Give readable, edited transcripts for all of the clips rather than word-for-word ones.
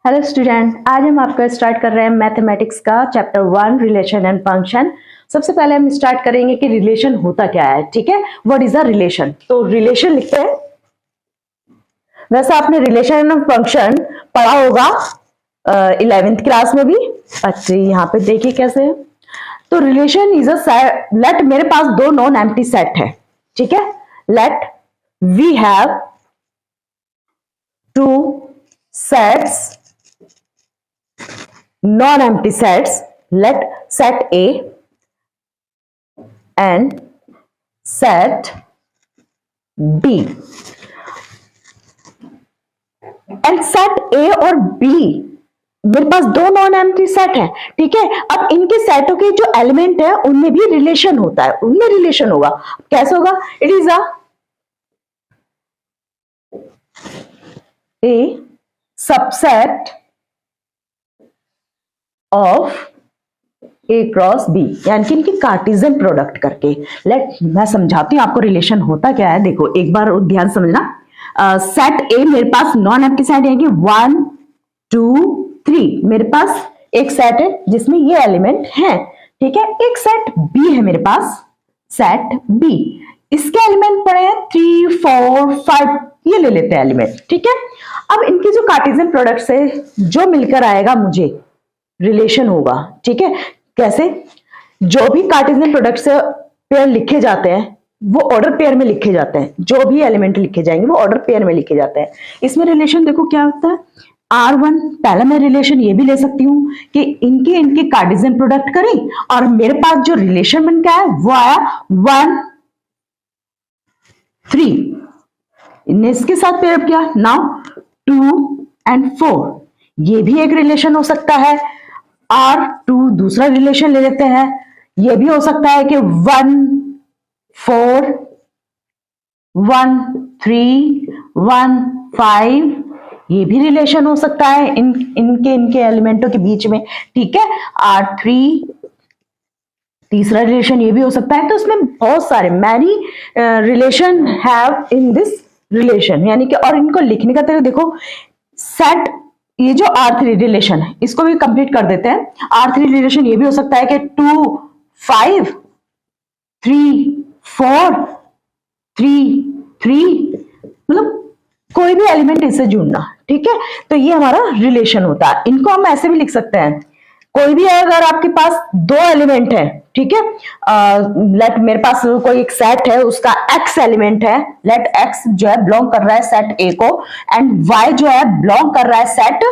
Hello student, आज हम आपका स्टार्ट कर रहे हैं मैथमेटिक्स का चैप्टर 1 रिलेशन एंड फंक्शन। सबसे पहले हम स्टार्ट करेंगे कि रिलेशन होता क्या है। ठीक है, व्हाट इज अ रिलेशन। तो रिलेशन लिखते हैं। वैसे आपने रिलेशन एंड फंक्शन पढ़ा होगा 11th क्लास में भी। अच्छा, यहाँ पे देखिए कैसे है। तो relation is a set. Let मेरे पास दो नॉन एम्प्टी सेट है। ठीक है, let we have two sets, non-empty sets. Let set A and set B, and set A और B मेरे पास दो नॉन एम्प्टी सेट है। ठीक है, अब इनके सेटों के जो एलिमेंट है उनमें भी रिलेशन होता है, उनमें रिलेशन होगा। कैसे होगा? It is a subset of A cross B, यानी कि इनकी कार्टेशियन प्रोडक्ट करके। मैं समझाती हूँ आपको रिलेशन होता क्या है। देखो एक बार ध्यान समझना। सेट A मेरे पास नॉन एम्प्टी सेट है कि 1 2 3। मेरे पास एक सेट है जिसमें ये एलिमेंट है। ठीक है, एक सेट B है मेरे पास, सेट B। इसके एलिमेंट पड़े हैं 3 4 5, ये ले लेते हैं एलिमेंट। ठीक है, अब इनकी जो कार्टेशियन प्रोडक्ट से जो मिलकर आएगा मुझे रिलेशन होगा। ठीक है, कैसे? जो भी कार्टेशियन प्रोडक्ट से पेयर लिखे जाते हैं वो ऑर्डर पेयर में लिखे जाते हैं। जो भी एलिमेंट लिखे जाएंगे वो ऑर्डर पेयर में लिखे जाते हैं। इसमें रिलेशन देखो क्या होता है। R1 पहला मैं रिलेशन ये भी ले सकती हूं कि इनके कार्टेशियन प्रोडक्ट करें और मेरे पास जो रिलेशन बन के आया वो आया 1 3। इनने इसके साथ पेयर किया। नाउ 2 and 4, ये भी एक रिलेशन हो सकता है। R2 दूसरा रिलेशन ले लेते हैं। ये भी हो सकता है कि 1 4 1 3 1 5, ये भी रिलेशन हो सकता है इनके एलिमेंटों के बीच में। ठीक है, R3 तीसरा रिलेशन ये भी हो सकता है। तो इसमें बहुत सारे many relation have in this relation, यानी कि और इनको लिखने का तरीका देखो। सेट ये जो R3 रिलेशन है इसको भी कंप्लीट कर देते हैं। R3 रिलेशन ये भी हो सकता है कि 2 5 3 4 3 3, मतलब कोई भी एलिमेंट इससे जुड़ना। ठीक है, तो ये हमारा रिलेशन होता है। इनको हम ऐसे भी लिख सकते हैं। कोई भी अगर आपके पास दो एलिमेंट है, ठीक है, लेट मेरे पास कोई एक सेट है, उसका x एलिमेंट है। लेट x जो है बिलोंग कर रहा है सेट A को एंड y जो है बिलोंग कर रहा है सेट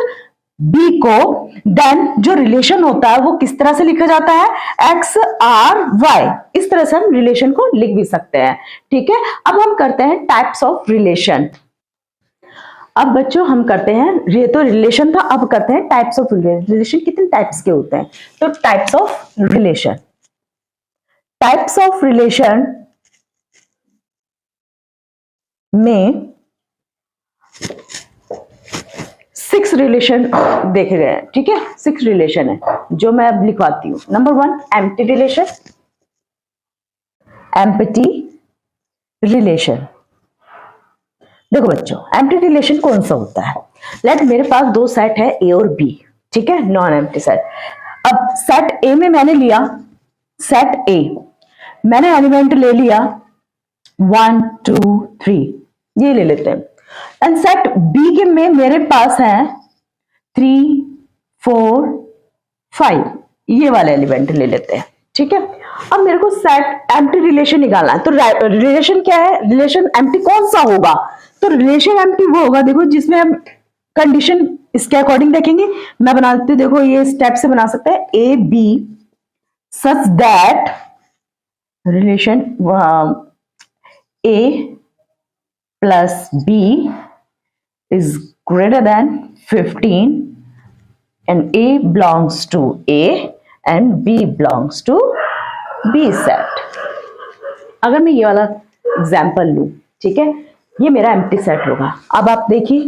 B को। देन जो रिलेशन होता है वो किस तरह से लिखा जाता है? x r y। इस तरह से हम रिलेशन को लिख भी सकते हैं। ठीक है, अब हम करते हैं टाइप्स ऑफ रिलेशन। अब बच्चों हम करते हैं, ये तो रिलेशन था, अब करते हैं टाइप्स ऑफ रिलेशन। रिलेशन कितने टाइप्स के होते हैं? तो types of relation, types of relation में 6 रिलेशन देखे गए हैं। ठीक है, 6 रिलेशन है जो मैं अब लिखवाती हूं। Number 1 empty relation. Empty relation देखो बच्चों, एम्प्टी रिलेशन कौन सा होता है? लेट मेरे पास दो सेट है A और B। ठीक है, नॉन एम्प्टी सेट। अब सेट A में मैंने लिया सेट A, मैंने एलिमेंट ले लिया 1 2 3, ये ले लेते हैं। एंड सेट B के में मेरे पास है 3 4 5, ये वाले एलिमेंट ले लेते हैं। ठीक है, अब मेरे को सेट एम्प्टी रिलेशन निकालना है। तो रिलेशन क्या है? रिलेशन एम्प्टी कौन सा होगा? तो रिलेशन एम्प्टी वो होगा देखो जिसमें हम कंडीशन इसके अकॉर्डिंग देखेंगे। मैं बनाती हूं, देखो ये स्टेप से बना सकते हैं। A B such that relation A plus B is greater than 15 and A belongs to A and B belongs to B set। अगर मैं ये वाला एग्जाम्पल लू, ठीक है, ये मेरा एम्प्टी सेट होगा। अब आप देखिए,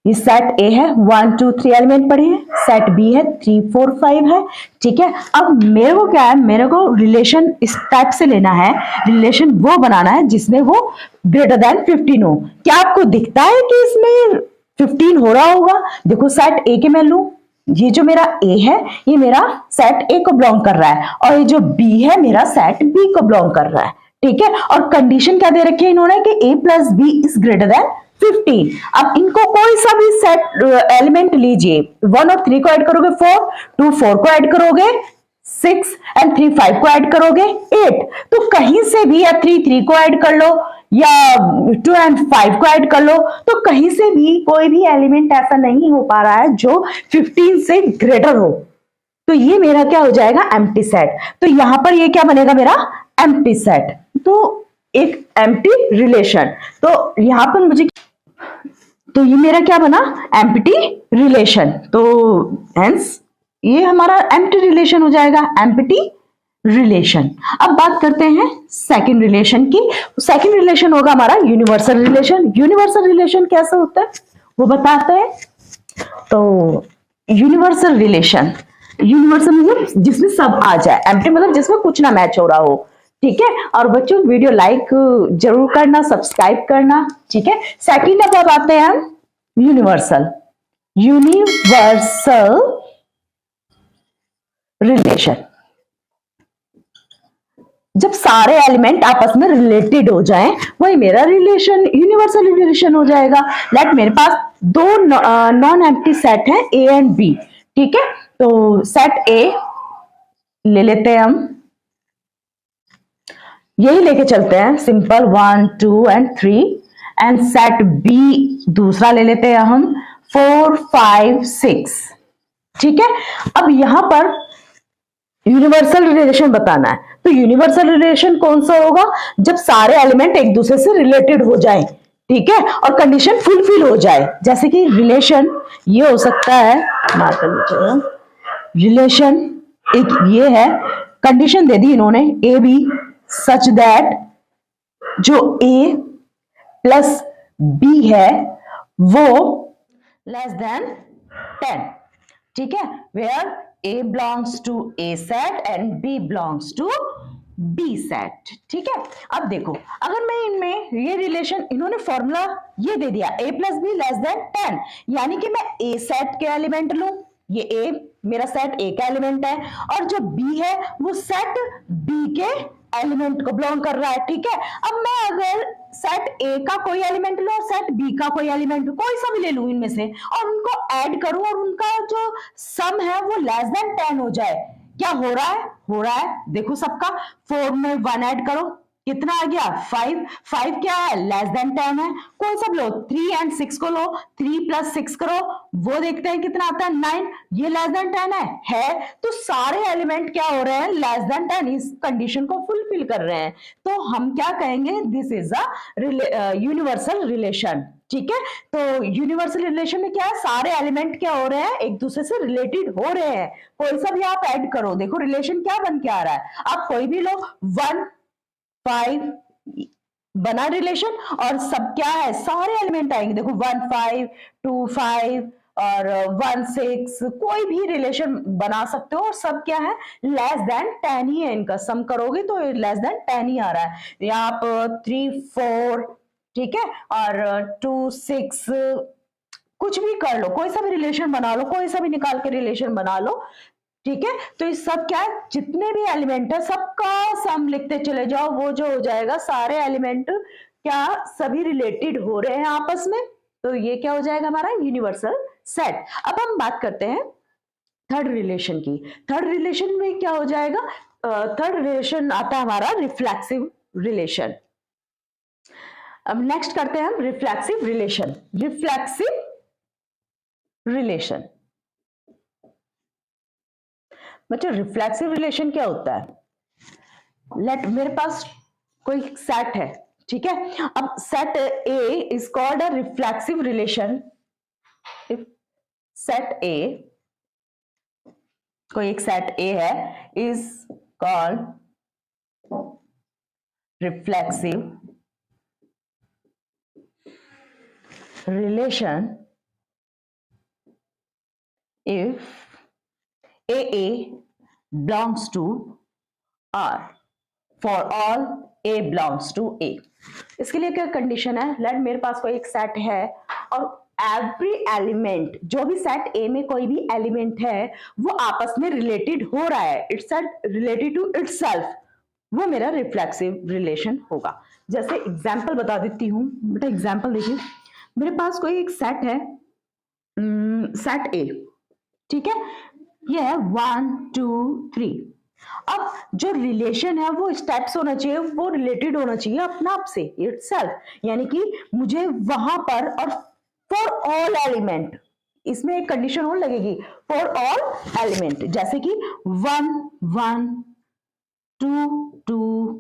ये सेट A है, 1 2 3 एलिमेंट पड़े हैं। सेट B है, 3 4 5 है। ठीक है, अब मेरे को क्या है? मेरे को रिलेशन इस टाइप से लेना है। रिलेशन वो बनाना है जिसमें वो ग्रेटर देन 15 हो। क्या आपको दिखता है कि इसमें 15 हो रहा होगा। देखो सेट ए के मैं लू, ये जो मेरा ए है ये मेरा सेट ए को बिलोंग कर रहा है, और ये जो बी है मेरा सेट बी को बिलोंग कर रहा है। ठीक है, और कंडीशन क्या दे रखी है इन्होंने कि a plus B is greater than 15। अब इनको कोई सा भी सेट एलिमेंट लीजिए, 1 और 3 को ऐड करोगे 4, 2 4 को ऐड करोगे 6 एंड 3 5 को ऐड करोगे 8। तो कहीं से भी, या 3 3 को ऐड कर लो, या 2 एंड 5 को ऐड कर लो, तो कहीं से भी कोई भी एलिमेंट ऐसा नहीं हो पा रहा है जो 15 से ग्रेटर हो। तो ये मेरा क्या हो जाएगा, एम्प्टी सेट। तो यहां पर ये क्या बनेगा, मेरा एम्प्टी सेट। तो एक एम्प्टी रिलेशन, तो यहां पर मुझे, तो ये मेरा क्या बना, एम्प्टी रिलेशन। तो हेंस ये हमारा एम्प्टी रिलेशन हो जाएगा, एम्प्टी रिलेशन। अब बात करते हैं सेकंड रिलेशन की। सेकंड रिलेशन होगा हमारा यूनिवर्सल रिलेशन। यूनिवर्सल रिलेशन कैसे होता है वो बताते हैं। तो यूनिवर्सल रिलेशन, यूनिवर्सल मतलब जिसमें सब आ जाए, एम्प्टी मतलब जिसमें कुछ ना मैच हो रहा हो। ठीक है, और बच्चों वीडियो लाइक जरूर करना, सब्सक्राइब करना। ठीक है, सेकंड अब आते हैं हम यूनिवर्सल। यूनिवर्सल रिलेशन, जब सारे एलिमेंट आपस में रिलेटेड हो जाएं, वही मेरा रिलेशन यूनिवर्सल रिलेशन हो जाएगा। लेट मेरे पास दो नॉन एम्प्टी सेट हैं ए एंड बी। ठीक है, तो सेट ए ले लेते हैं हम, यही लेके चलते हैं simple 1 2 and 3। And set B दूसरा ले लेते हैं हम 4 5 6। ठीक है, अब यहां पर यूनिवर्सल रिलेशन बताना है। तो यूनिवर्सल रिलेशन कौन सा होगा, जब सारे एलिमेंट एक दूसरे से रिलेटेड हो जाए। ठीक है, और कंडीशन फुलफिल हो जाए। जैसे कि रिलेशन ये हो सकता है, मार्क कर लीजिए, रिलेशन एक ये है, कंडीशन दे दी इन्होंने ए बी सच दैट जो ए प्लस बी है वो लेस देन 10। ठीक है, where A belongs to A set and B belongs to B set। ठीक है, अब देखो अगर मैं इनमें ये रिलेशन, इन्होंने फॉर्मूला ये दे दिया A plus be less than 10, यानी कि मैं A सेट के एलिमेंट लूं, ये A मेरा सेट A का एलिमेंट है, और जो B है वो सेट B के एलिमेंट को बिलोंग कर रहा है। ठीक है, अब मैं अगर सेट ए का कोई एलिमेंट लूं और सेट बी का कोई एलिमेंट कोई सा भी ले लूं इनमें से, और उनको ऐड करूं और उनका जो सम है वो लेस देन 10 हो जाए, क्या हो रहा है, हो रहा है देखो सबका 4 में 1 ऐड करो, कितना आ गया 5। 5 क्या है, लेस देन 10 है। कौन सा लो, 3 एंड 6 को लो, 3 प्लस 6 करो, वो देखते हैं कितना आता है 9। ये लेस देन 10 है। तो सारे एलिमेंट क्या हो रहे हैं, लेस देन 10, इस कंडीशन को फुलफिल कर रहे हैं। तो हम क्या कहेंगे, this is a universal relation. ठीक है, तो यूनिवर्सल रिलेशन में क्या है, सारे एलिमेंट क्या हो रहे हैं, एक दूसरे से रिलेटेड हो रहे हैं। कोई सा भी आप ऐड करो, देखो रिलेशन क्या बन के आ रहा है, आप कोई भी लो, 1 5 बना रिलेशन, और सब क्या है, सारे एलिमेंट आएंगे। देखो 1 5 2 5 और 1 6, कोई भी रिलेशन बना सकते हो, और सब क्या है, लेस देन 10 ही है। इनका सम करोगे तो लेस देन 10 ही आ रहा है। यहाँ आप 3 4, ठीक है, और 2 6, कुछ भी कर लो, कोई सा भी रिलेशन बना लो, कोई सा भी निकाल के रिलेशन बना लो। ठीक है, तो इस सब क्या है, जितने भी एलिमेंट है सबका सम लिखते चले जाओ, वो जो हो जाएगा, सारे एलिमेंट क्या सभी रिलेटेड हो रहे हैं आपस में, तो ये क्या हो जाएगा हमारा यूनिवर्सल सेट। अब हम बात करते हैं थर्ड रिलेशन की। थर्ड रिलेशन में क्या हो जाएगा, थर्ड रिलेशन आता है हमारा रिफ्लेक्सिव रिलेशन। अब नेक्स्ट करते हैं हम रिफ्लेक्सिव रिलेशन। रिफ्लेक्सिव रिलेशन, बच्चों रिफ्लेक्सिव रिलेशन क्या होता है, लेट मेरे पास कोई सेट है। ठीक है, अब set A is called a reflexive relation. If set ए, कोई एक सेट ए है, is called reflexive relation if AA belongs to R, for all A belongs to A। इसके लिए क्या कंडीशन है, लेट मेरे पास कोई एक सेट है और एवरी एलिमेंट, जो भी सेट ए में कोई भी एलिमेंट है वो आपस में रिलेटेड हो रहा है, इट्स रिलेटेड टू इटसेल्फ, वो मेरा रिफ्लेक्सिव रिलेशन होगा। जैसे एग्जाम्पल बता देती हूँ बेटा, एग्जाम्पल देखिए, मेरे पास कोई एक सेट है, सेट ए, ठीक है, ये है 1 2 3। अब जो रिलेशन है वो स्टेप्स होना चाहिए, वो रिलेटेड होना चाहिए अपना आप से इटसेल्फ, यानी कि मुझे वहां पर, और फॉर ऑल एलिमेंट, इसमें एक कंडीशन और लगेगी, फॉर ऑल एलिमेंट, जैसे कि 1 1 2 2।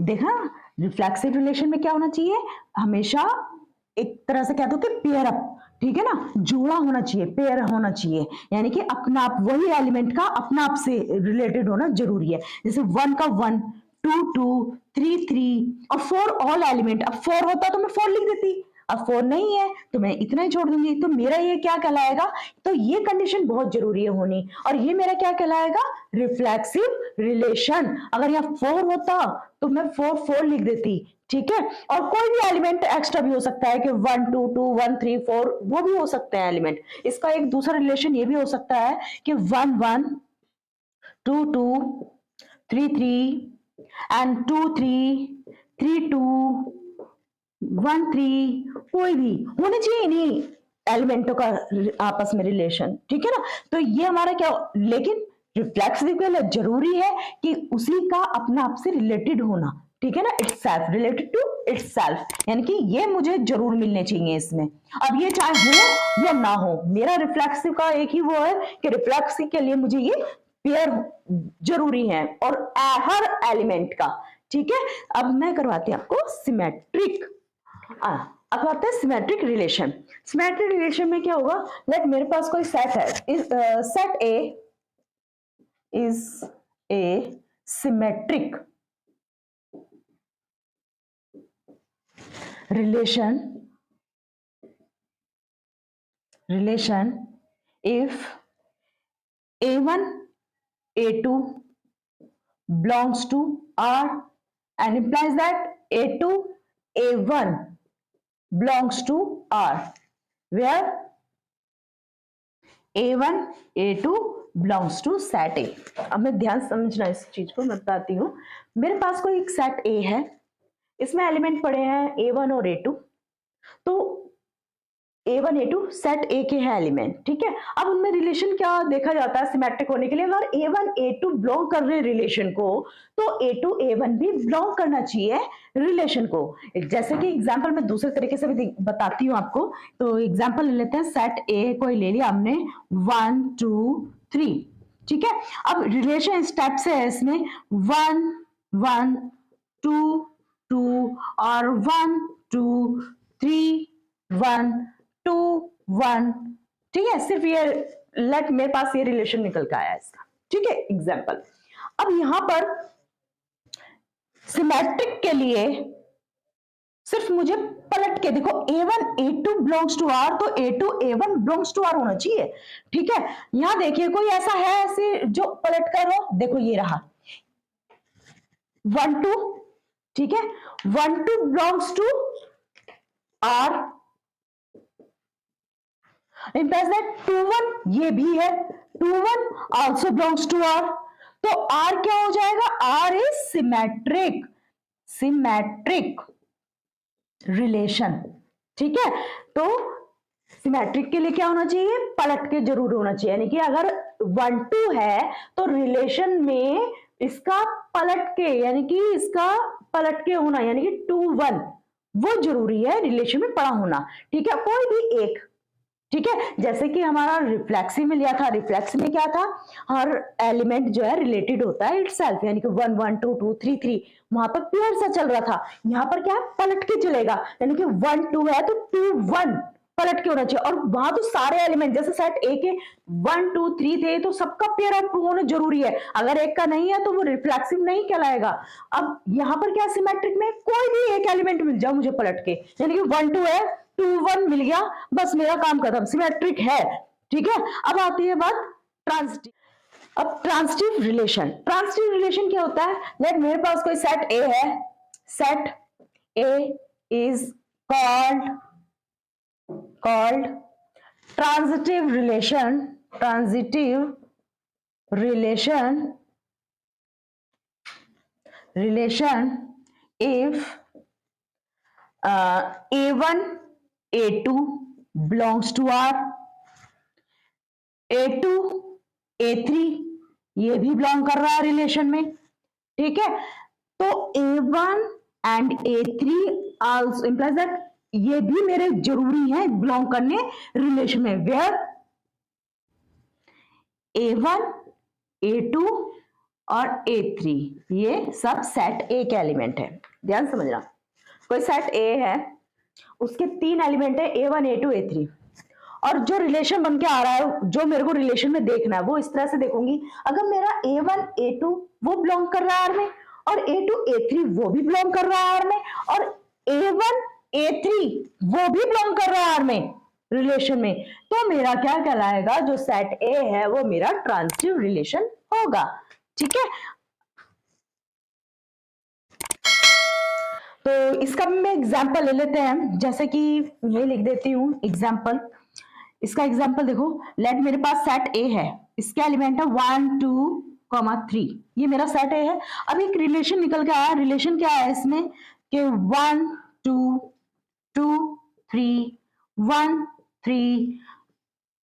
देखा, रिफ्लेक्सिव रिलेशन में क्या होना चाहिए, हमेशा एक तरह से कहते हो कि पेयर अप, ठीक है ना, जोड़ा होना चाहिए, पेयर होना चाहिए, यानी कि अपना आप, वही एलिमेंट का अपना आप से रिलेटेड होना जरूरी है। जैसे 1 का 1, 2 2, 3 3, और 4 ऑल एलिमेंट। अब 4 होता तो मैं 4 लिख देती, अब 4 नहीं है तो मैं इतना ही छोड़ दूंगी, तो मेरा ये क्या कहलाएगा, तो ये कंडीशन बहुत जरूरी है होनी, और ये मेरा क्या कहलाएगा, रिफ्लेक्सिव रिलेशन। अगर यहाँ 4 होता तो मैं 4 4 लिख देती, ठीक है, और कोई भी एलिमेंट एक्स्ट्रा भी हो सकता है कि 1 2 2 1 3 4, वो भी हो सकते हैं एलिमेंट। इसका एक दूसरा रिलेशन ये भी हो सकता है कि 1 1 2 2 3 3 एंड 2 3 3 2 1 3, कोई भी होने चाहिए नहीं एलिमेंटों का आपस में रिलेशन, ठीक है ना। तो ये हमारा क्या, लेकिन रिफ्लेक्सिव के लिए जरूरी है कि उसी का अपना आप से रिलेटेड होना, ठीक है ना, itself, related to itself, यानी कि ये मुझे जरूर मिलने चाहिए इसमें। अब ये चाहे हो या ना हो, मेरा रिफ्लेक्सिव का एक ही वो है कि रिफ्लेक्सिव के लिए मुझे ये पेयर जरूरी है, और हर एलिमेंट का, ठीक है। अब मैं करवाती हूं आपको सिमेट्रिक, अब आते हैं सिमेट्रिक रिलेशन। सिमेट्रिक रिलेशन में क्या होगा, लाइक मेरे पास कोई सेट है, set A is a symmetric relation if a1 a2 belongs to R and implies that a2 a1 belongs to R, where a1 a2 belongs to set A। अब मैं ध्यान समझना इस चीज को, मैं बताती हूँ। मेरे पास कोई एक सेट A है, इसमें एलिमेंट पड़े हैं a1 और a2, तो a1 a2 सेट A के है एलिमेंट, ठीक है। अब उनमें रिलेशन क्या देखा जाता है सिमेट्रिक होने के लिए, अगर a1 a2 बिलोंग कर रहे रिलेशन को, तो a2 a1 भी बिलोंग करना चाहिए रिलेशन को। जैसे कि एग्जांपल मैं दूसरे तरीके से भी बताती हूँ आपको, तो एग्जांपल ले लेते हैं, सेट A को ले लिया हमने 1 2 3, ठीक है। अब रिलेशन स्टेप्स है इसमें 1 1 2 2 और 1 2 3 1 2 1, ठीक है। सिर्फ ये लेट मेरे पास ये रिलेशन निकल के आया इसका, ठीक है, एग्जाम्पल। अब यहां पर सिमेट्रिक के लिए सिर्फ मुझे पलट के देखो, a1 a2 belongs to R, तो a2 a1 belongs to R होना चाहिए, ठीक है। यहां देखिए कोई ऐसा है ऐसे जो पलट कर हो, देखो ये रहा 1 2, ठीक है, 1 2 belongs to R, implies that 2 1 ये भी है, 2 1 also belongs to R, तो R क्या हो जाएगा, R is symmetric, symmetric relation, ठीक है। तो सिमेट्रिक के लिए क्या होना चाहिए, पलट के जरूर होना चाहिए, यानी कि अगर 1 2 है तो रिलेशन में इसका पलट के, यानी कि इसका पलट के होना, यानी कि 2 1 वो जरूरी है रिलेशन में पड़ा होना, ठीक है, कोई भी एक, ठीक है। जैसे कि हमारा रिफ्लेक्सिव में लिया था, रिफ्लेक्सिव में क्या था, हर एलिमेंट जो है रिलेटेड होता है इटसेल्फ, यानी कि 1 1 2 2 3 3, वहां पर पेयर सा चल रहा था। यहां पर क्या है, पलट के चलेगा, यानी कि 1 2 है तो 2 1 पलट के होना चाहिए, और वहां तो सारे एलिमेंट, जैसे सेट ए के 1 2 3 थे तो सबका पेयर अप होना जरूरी है, अगर एक का नहीं है तो वो रिफ्लेक्सिव नहीं कहलाएगा। अब यहां पर क्या, सिमेट्रिक में कोई भी एक एलिमेंट मिल जाओ मुझे पलट के, यानी कि 1 2 है 2 1 मिल गया, बस मेरा काम खत्म, सिमेट्रिक है, ठीक है। अब आती है बात ट्रांजिटिव। अब ट्रांजिटिव रिलेशन, ट्रांजिटिव रिलेशन क्या होता है, लेट मेरे पास कोई सेट ए है, set A is called called transitive relation. Transitive relation if A1 A2 belongs to R, A2 A3 ये भी बिलोंग कर रहा है रिलेशन में, ठीक है। तो A1 and A3 also implies that ये भी मेरे जरूरी है बिलोंग करने रिलेशन में, वेयर A1 A2 और A3 ये सब सेट ए के एलिमेंट है। ध्यान समझना, कोई सेट ए है, उसके 3 एलिमेंट है A1 A2 A3, और जो रिलेशन बन के आ रहा है, जो मेरे को रिलेशन में देखना है वो इस तरह से देखूंगी। अगर मेरा A1 A2 वो बिलोंग कर रहा है आर में, और A2 A3 वो भी बिलोंग कर रहा है आर में, और A1 A3 वो भी बिलोंग कर रहा है आर में रिलेशन में, तो मेरा क्या कहलाएगा, जो सेट ए है वो मेरा ट्रांजिटिव रिलेशन होगा, ठीक है। तो इसका मैं एग्जांपल ले लेते हैं, जैसे कि ये लिख देती हूं एग्जांपल। इसका एग्जांपल देखो, लेट मेरे पास सेट ए है, इसके एलिमेंट है 1 2 3, ये मेरा सेट ए है। अब एक रिलेशन निकल के आया, रिलेशन क्या है इसमें कि 1 2 2 3 1 3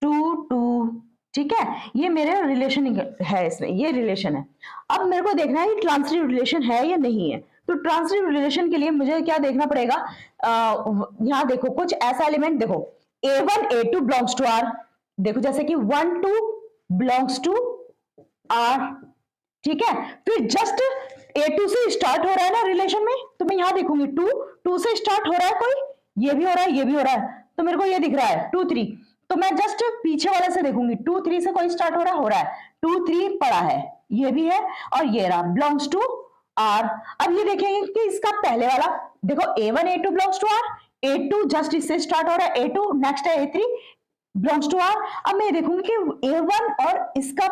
2 2, ठीक है, ये मेरे रिलेशन है, इसमें ये रिलेशन है। अब मेरे को देखना है ट्रांजिटिव रिलेशन है या नहीं है। तो ट्रांजिटिव रिलेशन के लिए मुझे क्या देखना पड़ेगा, यहां देखो कुछ ऐसा एलिमेंट देखो, A1 A2 belongs to R, देखो जैसे कि 1 2 बिलोंग्स टू R, ठीक है। फिर जस्ट A2 से स्टार्ट हो रहा है ना रिलेशन में, तो मैं यहां देखूंगी 2 2 से स्टार्ट हो रहा है कोई, ये भी हो रहा है, ये भी हो रहा है, तो मेरे को ये दिख रहा है 2 3, तो मैं जस्ट पीछे वाले से देखूंगी 2 3 से कोई स्टार्ट हो रहा है 2 3 पड़ा है, ये भी है, और ये रहा बिलोंग्स टू R। अब ये देखेंगे कि इसका पहले वाला देखो A1 A2 belongs to R, A2 just इससे स्टार्ट हो रहा है A2, नेक्स्ट है A3 बिलोंग्स टू R। अब मैं देखूंगी कि A1 और इसका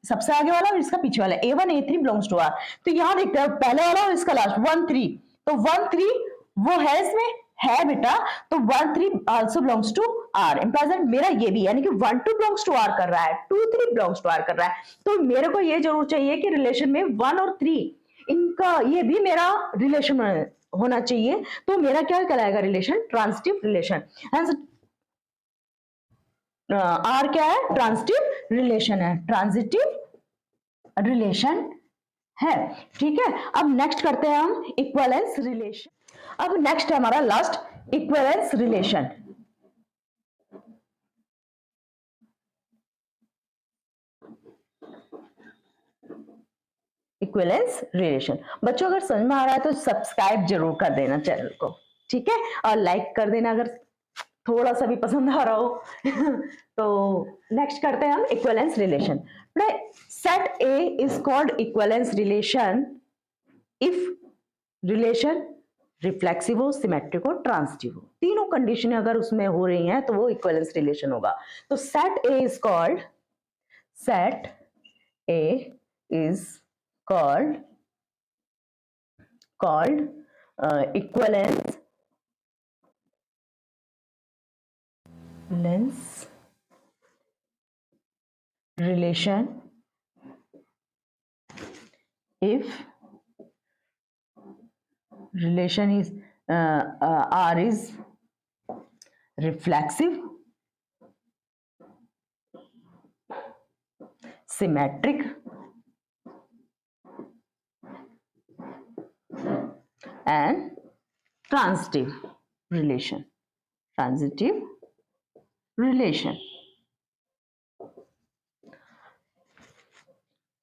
सबसे आगे वाला और इसका पीछे वाला A1 A3 belongs to R, तो यहां देखते हैं पहले वाला और इसका लास्ट 1 3, तो 1 3 वो है इसमें, है बेटा, तो 1 3 also belongs to R, implies that मेरा ये भी, यानी कि 1 2 बिलोंग्स टू R कर रहा है, 2 3 बिलोंग्स टू R कर रहा है। तो मेरे को ये जरूर चाहिए कि रिलेशन में 1 और 3 इनका ये भी मेरा रिलेशन होना चाहिए, तो मेरा क्या कहलाएगा रिलेशन, ट्रांजिटिव रिलेशन। आर क्या है, ट्रांजिटिव रिलेशन है, ट्रांजिटिव रिलेशन है, ठीक है। अब नेक्स्ट करते हैं हम इक्विवेलेंस रिलेशन। अब नेक्स्ट है हमारा last equivalence relation. Equivalence relation, बच्चों अगर समझ में आ रहा है तो सब्सक्राइब जरूर कर देना चैनल को, ठीक है, और लाइक कर देना अगर थोड़ा सा भी पसंद आ रहा हो। तो नेक्स्ट करते हैं हम equivalence relation. Set A is called equivalence relation if relation reflexive हो, सिमेट्रिक हो, ट्रांजिटिव हो, तीनों कंडीशन अगर उसमें हो रही हैं तो वो इक्विवेलेंस रिलेशन होगा। तो set A is called equivalence relation if relation is R is reflexive, symmetric, and transitive relation. Transitive relation.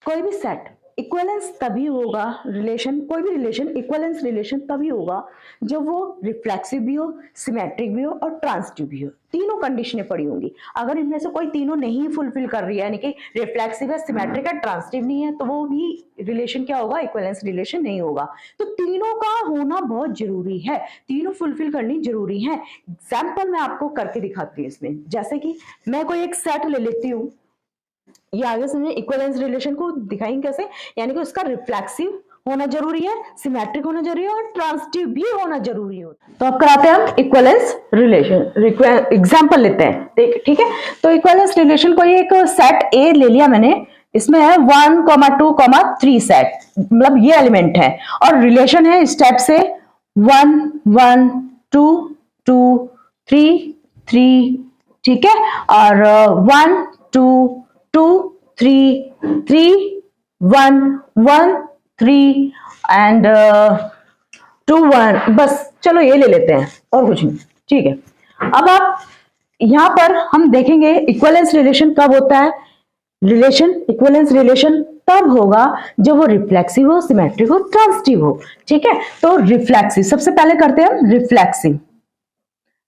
कोई भी सेट इक्विवेलेंस तभी होगा, रिलेशन कोई भी रिलेशन इक्विवेलेंस रिलेशन तभी होगा जब वो रिफ्लेक्सिव भी हो, सिमेट्रिक भी हो और ट्रांजिटिव भी हो, तीनों कंडीशनें पड़ी होंगी। अगर इनमें से कोई तीनों नहीं फुलफिल कर रही है, यानी कि रिफ्लेक्सिव है, सिमेट्रिक है, ट्रांजिटिव नहीं है, तो वो भी रिलेशन क्या होगा, इक्विवेलेंस रिलेशन नहीं होगा। तो तीनों का होना बहुत जरूरी है, तीनों फुलफिल करनी जरूरी है। एग्जाम्पल मैं आपको करके दिखाती हूँ इसमें, जैसे कि मैं कोई एक सेट ले लेती हूँ, ये आगे समझे, इक्विवेलेंस रिलेशन को दिखाएंगे कैसे, यानी कि उसका रिफ्लेक्सिव होना जरूरी है, सिमेट्रिक होना जरूरी है और ट्रांजिटिव भी होना जरूरी होता है। तो अब कराते हैं हम इक्विवेलेंस रिलेशन, एग्जांपल लेते हैं, ठीक है। तो इक्विवेलेंस रिलेशन को एक सेट ए ले लिया मैंने, इसमें है 1, 2, 3 सेट, मतलब ये एलिमेंट है और रिलेशन है इस टाइप से 1, 1, 2, 2, 3, 3, ठीक है, और 1, 2, 2, 3, 3, 1, 1, 3 एंड 2, 1, बस चलो ये ले लेते हैं और कुछ नहीं, ठीक है। अब आप यहां पर हम देखेंगे इक्विवेलेंस रिलेशन कब होता है। इक्विवेलेंस रिलेशन तब होगा जब वो रिफ्लेक्सिव हो, सिमेट्रिक हो, ट्रांजिटिव हो, ठीक है। तो रिफ्लेक्सिव सबसे पहले करते हैं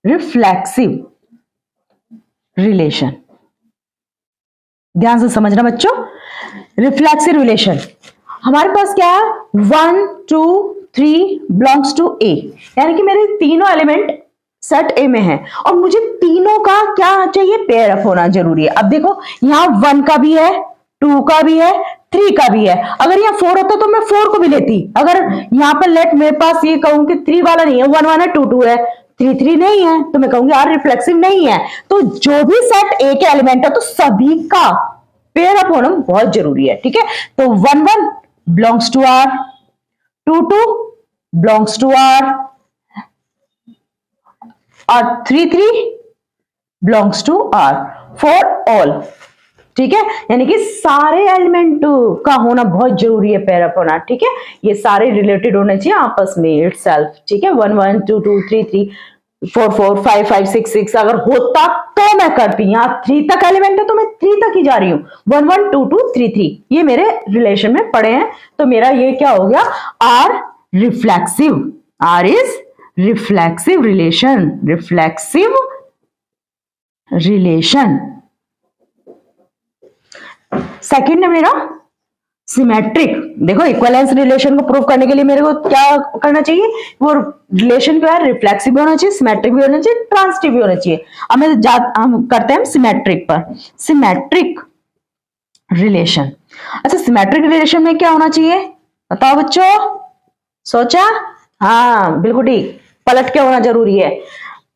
रिफ्लेक्सिव रिलेशन, ध्यान से समझना बच्चों। रिफ्लेक्सिव रिलेशन हमारे पास क्या है, 1, 2, 3 बिलोंग्स टू ए, यानी कि मेरे तीनों एलिमेंट सेट ए में है और मुझे तीनों का क्या चाहिए, पेयर अप होना जरूरी है। अब देखो यहाँ 1 का भी है, 2 का भी है, 3 का भी है। अगर यहाँ 4 होता तो मैं 4 को भी लेती। अगर यहाँ पर लेट मेरे पास ये कहूं कि 3 वाला नहीं है, 1, 1 है, 2, 2 है, 3, 3 नहीं है, तो मैं कहूंगी यार रिफ्लेक्सिव नहीं है। तो जो भी सेट ए के एलिमेंट है तो सभी का पेयर अप होना बहुत जरूरी है, ठीक है। तो 1, 1 belongs to R, 2, 2 belongs to R और 3, 3 belongs to R for all, ठीक है। यानी कि सारे एलिमेंट का होना बहुत जरूरी है, पेयर अप होना, ठीक है। ये सारे रिलेटेड होने चाहिए आपस में इटसेल्फ, ठीक है। 1, 1, 2, 2, 3, 3, 4, 4, 5, 5, 6, 6 अगर होता तो मैं करती। यहाँ 3 तक एलिमेंट है तो मैं 3 तक ही जा रही हूँ, 1, 1, 2, 2, 3, 3 ये मेरे रिलेशन में पड़े हैं। तो मेरा ये क्या हो गया, R reflexive, R is reflexive relation. Second है मेरा सिमेट्रिक। देखो इक्विवेलेंस रिलेशन को प्रूव करने के लिए मेरे को क्या करना चाहिए, वो रिलेशन जो है रिफ्लेक्सिव भी होना चाहिए, सिमेट्रिक भी होना चाहिए, ट्रांजिटिव भी होना चाहिए। अब हम करते हैं सिमेट्रिक पर, सिमेट्रिक रिलेशन। अच्छा सिमेट्रिक रिलेशन में क्या होना चाहिए बताओ बच्चों, सोचा? हाँ बिल्कुल ठीक, पलट के होना जरूरी है।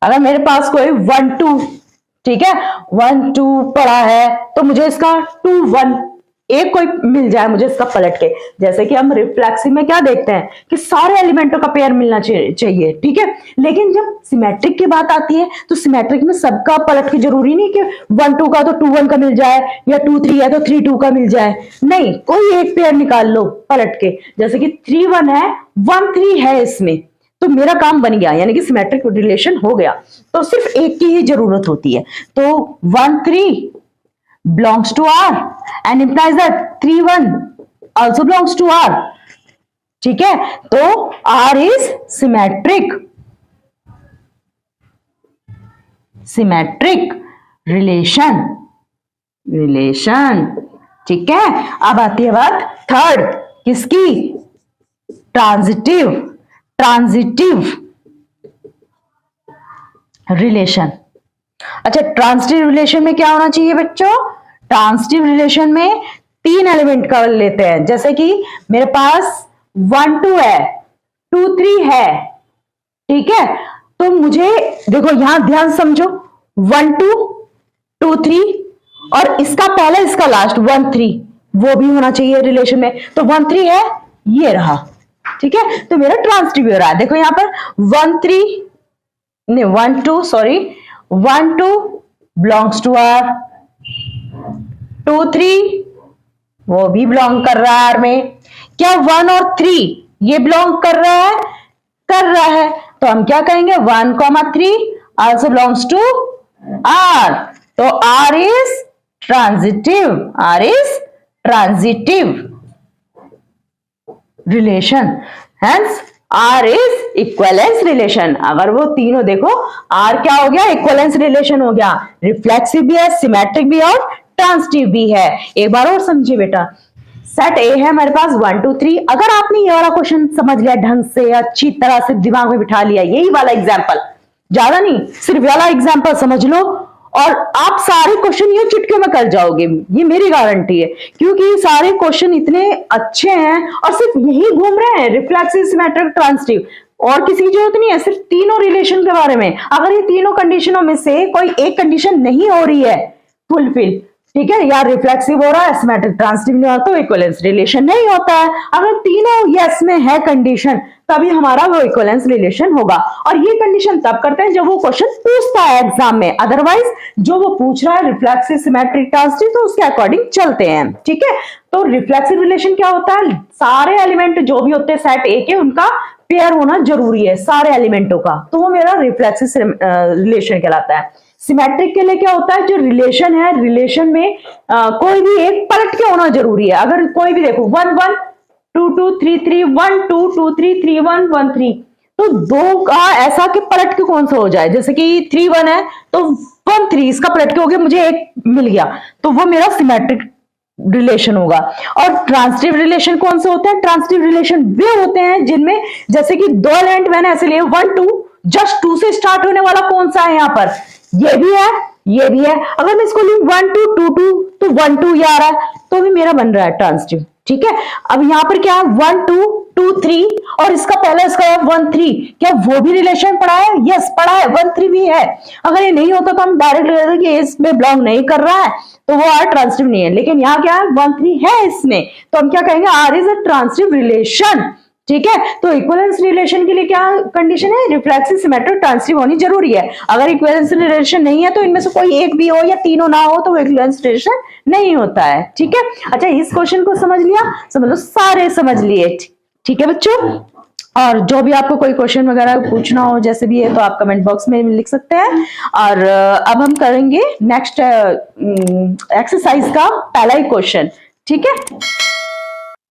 अगर मेरे पास कोई 1, 2, ठीक है, 1, 2 पड़ा है तो मुझे इसका 2, 1 एक कोई मिल जाए मुझे इसका पलट के। जैसे कि हम रिफ्लेक्सिव में क्या देखते हैं कि सारे एलिमेंटों का पेयर मिलना चाहिए, ठीक है। लेकिन जब सिमेट्रिक की बात आती है तो सिमेट्रिक में सबका पलट के जरूरी नहीं कि 1, 2 का तो 2, 1 का मिल जाए या 2, 3 है तो 3, 2 का मिल जाए, नहीं, कोई एक पेयर निकाल लो पलट के। जैसे कि 3, 1 है, 1, 3 है इसमें, तो मेरा काम बन गया, यानी कि सिमेट्रिक रिलेशन हो गया। तो सिर्फ एक की ही जरूरत होती है। तो 1, 3 belongs to R and implies that 3, 1 also belongs to R, ठीक है। तो R is symmetric relation, ठीक है। अब आती है बात थर्ड किसकी, ट्रांजिटिव रिलेशन। अच्छा ट्रांजिटिव रिलेशन में क्या होना चाहिए बच्चों, ट्रांजिटिव रिलेशन में 3 एलिमेंट का लेते हैं। जैसे कि मेरे पास 1, 2 है, 2, 3 है, ठीक है। तो मुझे देखो यहां ध्यान समझो, 1, 2, 2, 3 और इसका पहले इसका लास्ट 1, 3 वो भी होना चाहिए रिलेशन में। तो 1, 3 है, ये रहा, ठीक है। तो मेरा ट्रांजिटिव हो रहा है। देखो यहां पर 1, 3 नहीं 1, 2 सॉरी 1, 2 बिलोंग्स टू आर, 2, 3 वो भी बिलोंग कर रहा है आर में। क्या 1 और 3 ये बिलोंग कर रहा है, तो हम क्या कहेंगे 1, 3 आल्सो बिलोंग्स टू आर। तो R is transitive relation, hence R is equivalence relation. अगर वो तीनों देखो R क्या हो गया, इक्विवेलेंस रिलेशन हो गया, रिफ्लेक्सिव भी है, सिमेट्रिक भी है और ट्रांजिटिव भी है। एक बार और समझिए बेटा, सेट ए है हमारे पास 1, 2, 3। अगर आपने ये वाला क्वेश्चन समझ लिया ढंग से, अच्छी तरह से दिमाग में बिठा लिया, यही वाला एग्जाम्पल, ज्यादा नहीं सिर्फ वाला एग्जाम्पल समझ लो और आप सारे क्वेश्चन ये चुटकी में कर जाओगे, ये मेरी गारंटी है, क्योंकि सारे क्वेश्चन इतने अच्छे हैं और सिर्फ यही घूम रहे हैं, रिफ्लेक्सिव, सिमेट्रिक, ट्रांजिटिव, और किसी की जरूरत नहीं है, सिर्फ तीनों रिलेशन के बारे में। अगर ये तीनों कंडीशनों में से कोई एक कंडीशन नहीं हो रही है फुलफिल, ठीक है, या रिफ्लेक्सिव हो रहा है, सिमेट्रिक, ट्रांजिटिव नहीं होता, तो इक्विवेलेंस रिलेशन नहीं होता है। अगर तीनों यस में है कंडीशन, तभी हमारा वो इक्विवेलेंस रिलेशन होगा। और ये कंडीशन तब करते हैं जब वो क्वेश्चन पूछता है एग्जाम में, अदरवाइज जो वो पूछ रहा है रिफ्लेक्सिव, सिमेट्रिक, ट्रांजिटिव, तो उसके अकॉर्डिंग चलते हैं, ठीक है। तो रिफ्लेक्सिव रिलेशन क्या होता है, सारे एलिमेंट जो भी होते हैं सेट ए के, उनका पेयर होना जरूरी है सारे एलिमेंटों का, तो वो मेरा रिफ्लेक्सिव रिलेशन कहलाता है। सिमेट्रिक के लिए क्या होता है, जो रिलेशन है, रिलेशन में कोई भी एक पलट के होना जरूरी है। अगर कोई भी देखो 1 1 2 2 3 3 1 2 2 3 3 1 1 3, तो दो का ऐसा कि पलट के कौन सा हो जाए, जैसे कि 3 1 है तो 1 3, इसका पलट के हो गया, मुझे एक मिल गया, तो वो मेरा सिमेट्रिक रिलेशन होगा। और ट्रांजिटिव रिलेशन कौन से होते हैं, ट्रांजिटिव रिलेशन वे होते हैं जिनमें जैसे कि दो एलिमेंट मैंने ऐसे लिए 1 2, जस्ट 2 से स्टार्ट होने वाला कौन सा है, यहाँ पर ये भी है, ये भी है। अगर मैं इसको लूं 1 2 2 2, तो 1 2 ये आ रहा है, तो भी मेरा बन रहा है ट्रांजिटिव, ठीक है। अब यहाँ पर क्या है 1 2 2 3, और इसका पहला इसका 1 3, क्या वो भी रिलेशन पढ़ा है, यस पढ़ा है, 1 3 भी है। अगर ये नहीं होता तो हम डायरेक्ट ले लेते कि इसमें बिलोंग नहीं कर रहा है, तो वो आर ट्रांजिटिव नहीं है। लेकिन यहाँ क्या है 1 3 है इसमें, तो हम क्या कहेंगे, R is a transitive relation, ठीक है। तो इक्विवेलेंस रिलेशन के लिए क्या कंडीशन है, रिफ्लेक्सिव, सिमेट्रिक, ट्रांजिटिव होनी जरूरी है। अगर इक्विवेलेंस रिलेशन नहीं है तो इनमें से कोई एक भी हो या तीनों ना हो तो वो इक्विवेलेंस रिलेशन नहीं होता है, ठीक है। अच्छा, इस क्वेश्चन को समझ लिया, समझ लो सारे समझ लिए, ठीक है बच्चों। और जो भी आपको कोई क्वेश्चन वगैरह पूछना हो जैसे भी है, तो आप कमेंट बॉक्स में लिख सकते हैं। और अब हम करेंगे नेक्स्ट एक्सरसाइज का पहला ही क्वेश्चन, ठीक है।